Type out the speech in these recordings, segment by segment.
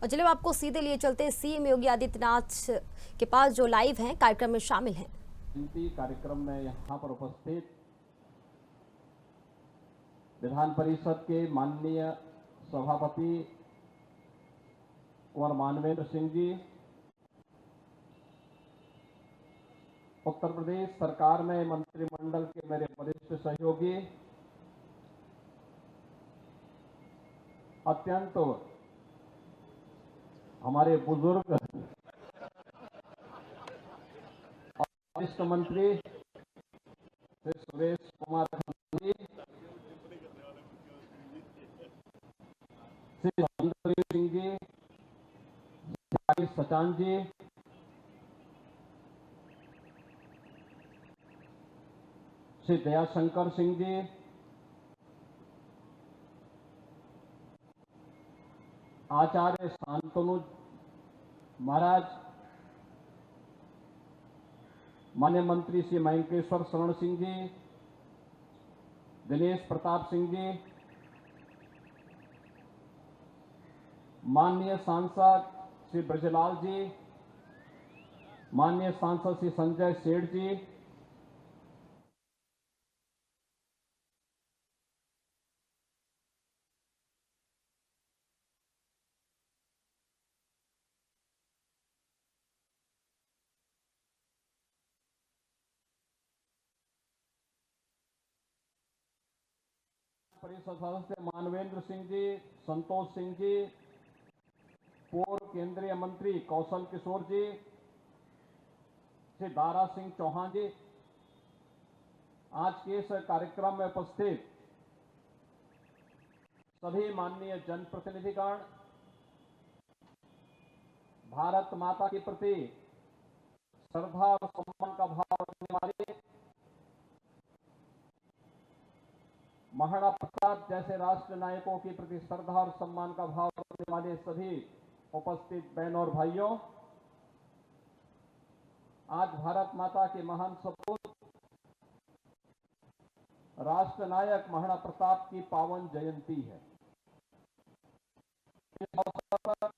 और चलिए आपको सीधे लिए चलते सीएम योगी आदित्यनाथ के पास जो लाइव हैं, कार्यक्रम में शामिल हैं। कार्यक्रम में यहाँ पर उपस्थित विधान परिषद के माननीय सभापति कुंवर मानवेंद्र सिंह जी, उत्तर प्रदेश सरकार में मंत्रिमंडल के मेरे वरिष्ठ सहयोगी, अत्यंत हमारे बुजुर्ग वरिष्ठ मंत्री श्री सुरेश कुमार जी, श्री राजेंद्र सिंह जी, श्री सचान जी, श्री दयाशंकर सिंह जी, आचार्य शांतनु महाराज, मान्य मंत्री श्री मयंकेश्वर शरण सिंह जी, दिनेश प्रताप सिंह जी, माननीय सांसद श्री ब्रजलाल जी, माननीय सांसद श्री संजय सेठ जी, परिषद सदस्य मानवेंद्र सिंह जी, संतोष सिंह जी, पूर्व केंद्रीय मंत्री कौशल किशोर जी, श्री दारा सिंह चौहान जी, आज के इस कार्यक्रम में उपस्थित सभी माननीय जनप्रतिनिधिगण, भारत माता के प्रति श्रद्धा और सम्मान का भाव रखने वाले महाराणा प्रताप जैसे राष्ट्र नायकों के प्रति श्रद्धा और सम्मान का भाव रखने वाले सभी उपस्थित बहनों और भाइयों, आज भारत माता के महान सपूत राष्ट्र नायक महाराणा प्रताप की पावन जयंती है। इस अवसर पर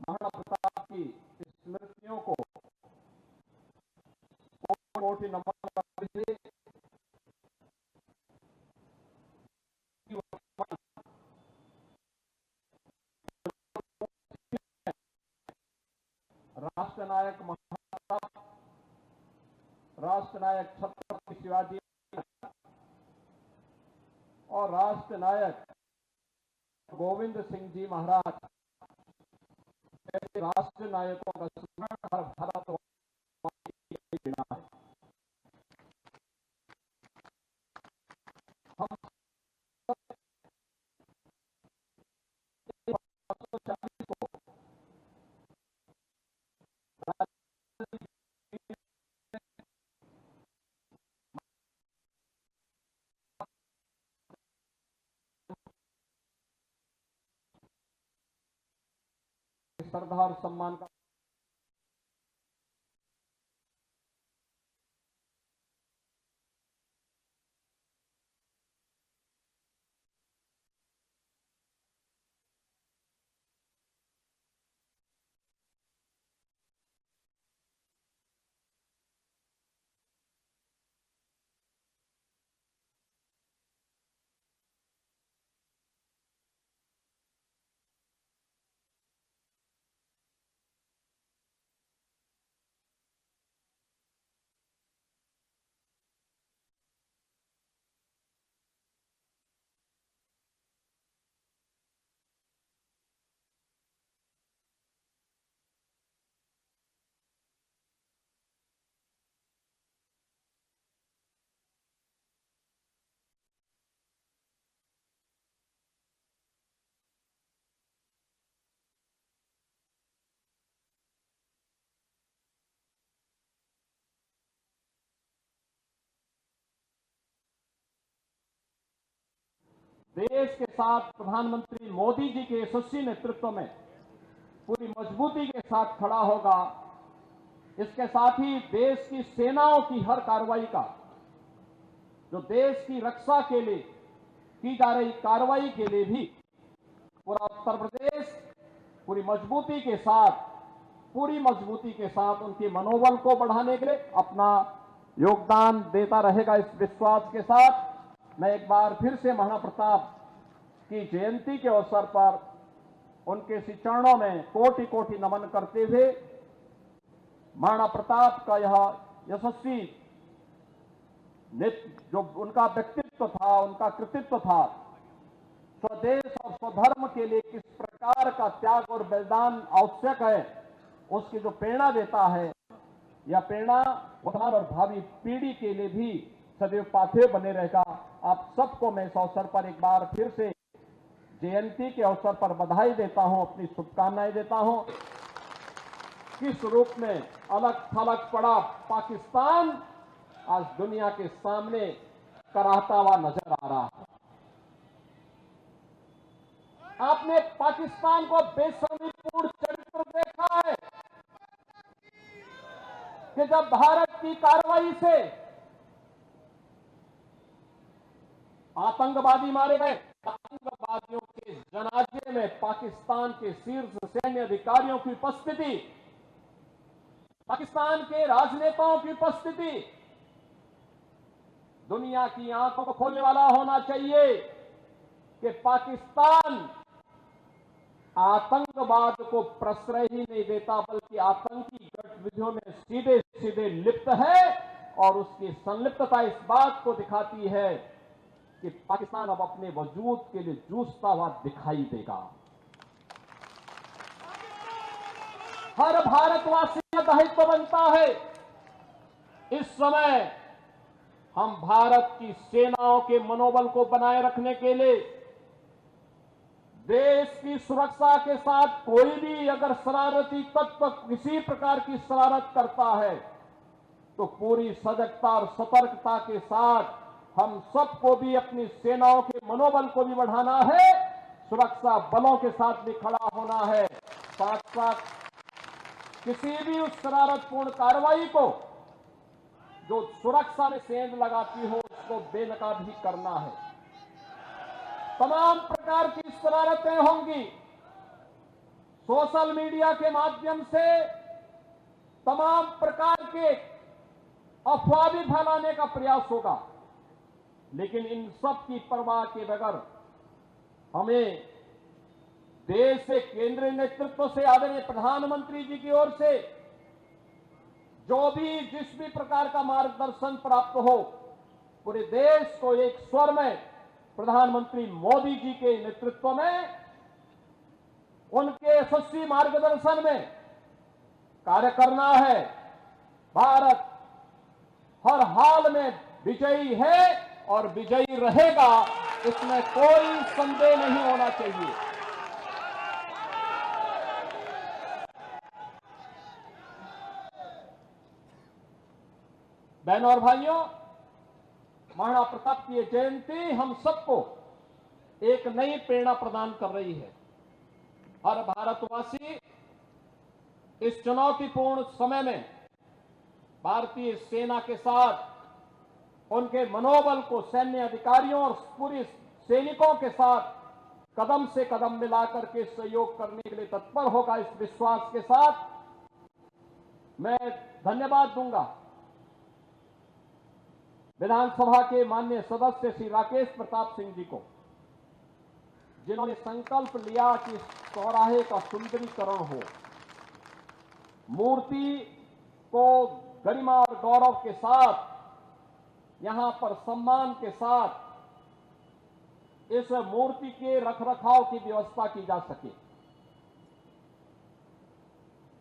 महाराणा प्रताप की स्मृतियों को कोटि नमन करते हुए राष्ट्र नायक महाराणा, राष्ट्र नायक छत्रपति शिवाजी और राष्ट्र नायक गोविंद सिंह जी महाराज जैसे राष्ट्र नायकों का स्मरण हर भारत है। हम श्रद्धा और सम्मान का देश के साथ प्रधानमंत्री मोदी जी के यशस्वी नेतृत्व में पूरी मजबूती के साथ खड़ा होगा। इसके साथ ही देश की सेनाओं की हर कार्रवाई का, जो देश की रक्षा के लिए की जा रही कार्रवाई के लिए भी पूरा उत्तर प्रदेश पूरी मजबूती के साथ उनके मनोबल को बढ़ाने के लिए अपना योगदान देता रहेगा। इस विश्वास के साथ मैं एक बार फिर से महाराणा प्रताप की जयंती के अवसर पर उनके श्री चरणों में कोटि कोटि नमन करते हुए महाराणा प्रताप का यह यशस्वी जो उनका व्यक्तित्व था, उनका कृतित्व था, स्वदेश और स्वधर्म के लिए किस प्रकार का त्याग और बलिदान आवश्यक है, उसकी जो प्रेरणा देता है, यह प्रेरणा वर्तमान और भावी पीढ़ी के लिए भी सदैव पाथेय बने रहेगा। आप सबको मैं इस अवसर पर एक बार फिर से जयंती के अवसर पर बधाई देता हूं, अपनी शुभकामनाएं देता हूं। किस रूप में अलग थलग पड़ा पाकिस्तान आज दुनिया के सामने कराहता हुआ नजर आ रहा है। आपने पाकिस्तान को बेशर्मीपूर्ण चरित्र देखा है कि जब भारत की कार्रवाई से आतंकवादी मारे गए, आतंकवादियों के जनाजे में पाकिस्तान के शीर्ष सैन्य अधिकारियों की उपस्थिति, पाकिस्तान के राजनेताओं की उपस्थिति दुनिया की आंखों को खोलने वाला होना चाहिए कि पाकिस्तान आतंकवाद को प्रश्रय ही नहीं देता, बल्कि आतंकी गतिविधियों में सीधे सीधे लिप्त है। और उसकी संलिप्तता इस बात को दिखाती है कि पाकिस्तान अब अपने वजूद के लिए जूझता हुआ दिखाई देगा। हर भारतवासी का दायित्व बनता है इस समय हम भारत की सेनाओं के मनोबल को बनाए रखने के लिए देश की सुरक्षा के साथ कोई भी अगर शरारती तत्व किसी प्रकार की शरारत करता है तो पूरी सजगता और सतर्कता के साथ हम सबको भी अपनी सेनाओं के मनोबल को भी बढ़ाना है, सुरक्षा बलों के साथ भी खड़ा होना है। साथ साथ किसी भी उस शरारतपूर्ण कार्रवाई को जो सुरक्षा में सेंध लगाती हो उसको बेनकाब भी करना है। तमाम प्रकार की शरारतें होंगी, सोशल मीडिया के माध्यम से तमाम प्रकार के अफवाह भी फैलाने का प्रयास होगा, लेकिन इन सब की परवाह के बगैर हमें देश से केंद्रीय नेतृत्व से आदरणीय प्रधानमंत्री जी की ओर से जो भी जिस भी प्रकार का मार्गदर्शन प्राप्त हो, पूरे देश को एक स्वर में प्रधानमंत्री मोदी जी के नेतृत्व में उनके यशस्वी मार्गदर्शन में कार्य करना है। भारत हर हाल में विजयी है और विजयी रहेगा, इसमें कोई संदेह नहीं होना चाहिए। बहनों और भाइयों, महाराणा प्रताप की जयंती हम सबको एक नई प्रेरणा प्रदान कर रही है। हर भारतवासी इस चुनौतीपूर्ण समय में भारतीय सेना के साथ उनके मनोबल को सैन्य अधिकारियों और पूरी सैनिकों के साथ कदम से कदम मिलाकर के सहयोग करने के लिए तत्पर होगा। इस विश्वास के साथ मैं धन्यवाद दूंगा विधानसभा के माननीय सदस्य श्री राकेश प्रताप सिंह जी को, जिन्होंने संकल्प लिया कि इस चौराहे का सुंदरीकरण हो, मूर्ति को गरिमा और गौरव के साथ, यहां पर सम्मान के साथ इस मूर्ति के रखरखाव की व्यवस्था की जा सके।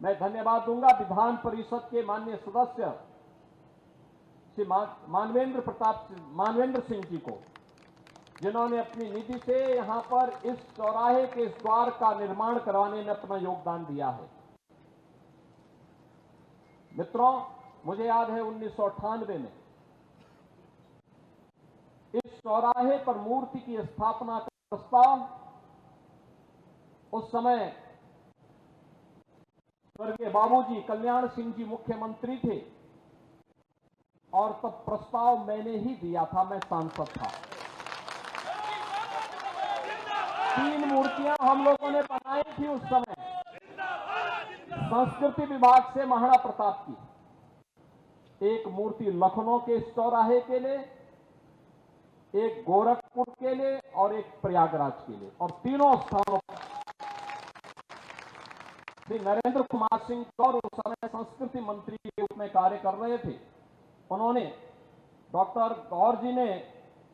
मैं धन्यवाद दूंगा विधान परिषद के माननीय सदस्य श्री मानवेंद्र सिंह जी को, जिन्होंने अपनी निधि से यहां पर इस चौराहे के द्वार का निर्माण करवाने में अपना योगदान दिया है। मित्रों, मुझे याद है 1998 में इस चौराहे पर मूर्ति की स्थापना का प्रस्ताव उस समय स्वर्गीय बाबूजी कल्याण सिंह जी मुख्यमंत्री थे और तब प्रस्ताव मैंने ही दिया था, मैं सांसद था। 3 मूर्तियां हम लोगों ने बनाई थी उस समय संस्कृति विभाग से महाराणा प्रताप की। एक मूर्ति लखनऊ के चौराहे के लिए, एक गोरखपुर के लिए और एक प्रयागराज के लिए, और तीनों स्थानों पर श्री नरेंद्र कुमार सिंह गौर उस समय संस्कृति मंत्री के रूप में कार्य कर रहे थे। उन्होंने, डॉक्टर गौर जी ने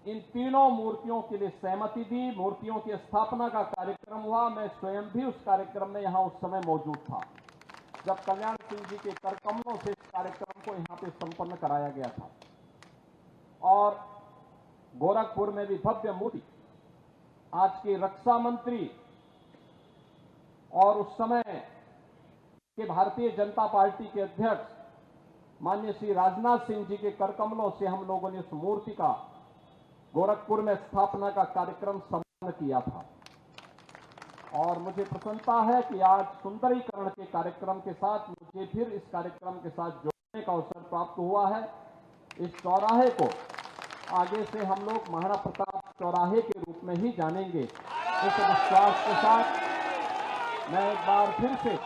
इन तीनों मूर्तियों के लिए सहमति दी। मूर्तियों की स्थापना का कार्यक्रम हुआ। मैं स्वयं भी उस कार्यक्रम में यहां उस समय मौजूद था, जब कल्याण सिंह जी के करकमलों से इस कार्यक्रम को यहां पे संपन्न कराया गया था। और गोरखपुर में भी भव्य मूर्ति आज के रक्षा मंत्री और उस समय के भारतीय जनता पार्टी के अध्यक्ष माननीय श्री राजनाथ सिंह जी के करकमलों से हम लोगों ने उस मूर्ति का गोरखपुर में स्थापना का कार्यक्रम संपन्न किया था। और मुझे प्रसन्नता है कि आज सुंदरीकरण के कार्यक्रम के साथ मुझे फिर इस कार्यक्रम के साथ जोड़ने का अवसर प्राप्त हुआ है। इस चौराहे को आगे से हम लोग महाराणा प्रताप चौराहे के रूप में ही जानेंगे। इस विश्वास के साथ मैं एक बार फिर से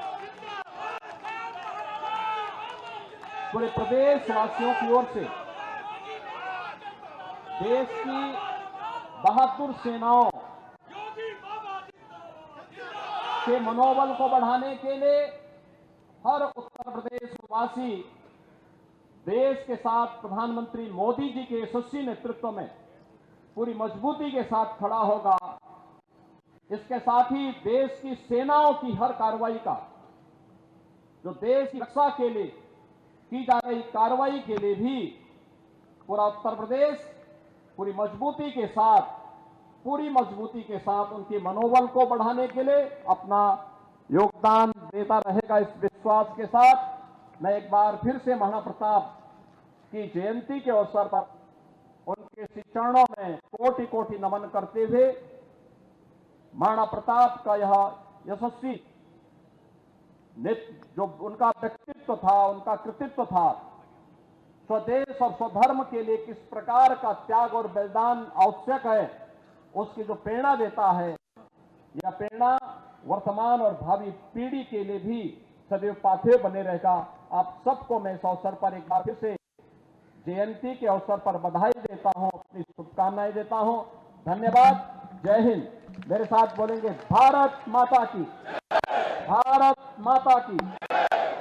पूरे प्रदेश वासियों की ओर से देश की बहादुर सेनाओं के मनोबल को बढ़ाने के लिए हर उत्तर प्रदेश वासी देश के साथ प्रधानमंत्री मोदी जी के यशस्वी नेतृत्व में पूरी मजबूती के साथ खड़ा होगा। इसके साथ ही देश की सेनाओं की हर कार्रवाई का, जो देश की रक्षा के लिए की जा रही कार्रवाई के लिए भी पूरा उत्तर प्रदेश पूरी मजबूती के साथ उनके मनोबल को बढ़ाने के लिए अपना योगदान देता रहेगा। इस विश्वास के साथ मैं एक बार फिर से महाराणा प्रताप की जयंती के अवसर पर उनके श्री चरणों में कोटि कोटि नमन करते हुए महाराणा प्रताप का यह यशस्वी जो उनका व्यक्तित्व था, उनका कृतित्व था, स्वदेश और स्वधर्म के लिए किस प्रकार का त्याग और बलिदान आवश्यक है, उसकी जो प्रेरणा देता है, यह प्रेरणा वर्तमान और भावी पीढ़ी के लिए भी सदैव पाथेय बने रहेगा। आप सबको मैं इस अवसर पर एक बार फिर से जयंती के अवसर पर बधाई देता हूं, अपनी शुभकामनाएं देता हूं। धन्यवाद। जय हिंद। मेरे साथ बोलेंगे भारत माता की, भारत माता की,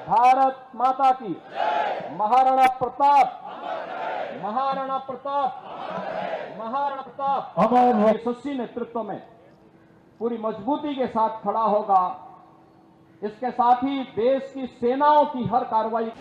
भारत माता की। महाराणा प्रताप, महाराणा प्रताप, महाराणा प्रताप यशस्वी नेतृत्व में पूरी मजबूती के साथ खड़ा होगा। इसके साथ ही देश की सेनाओं की हर कार्रवाई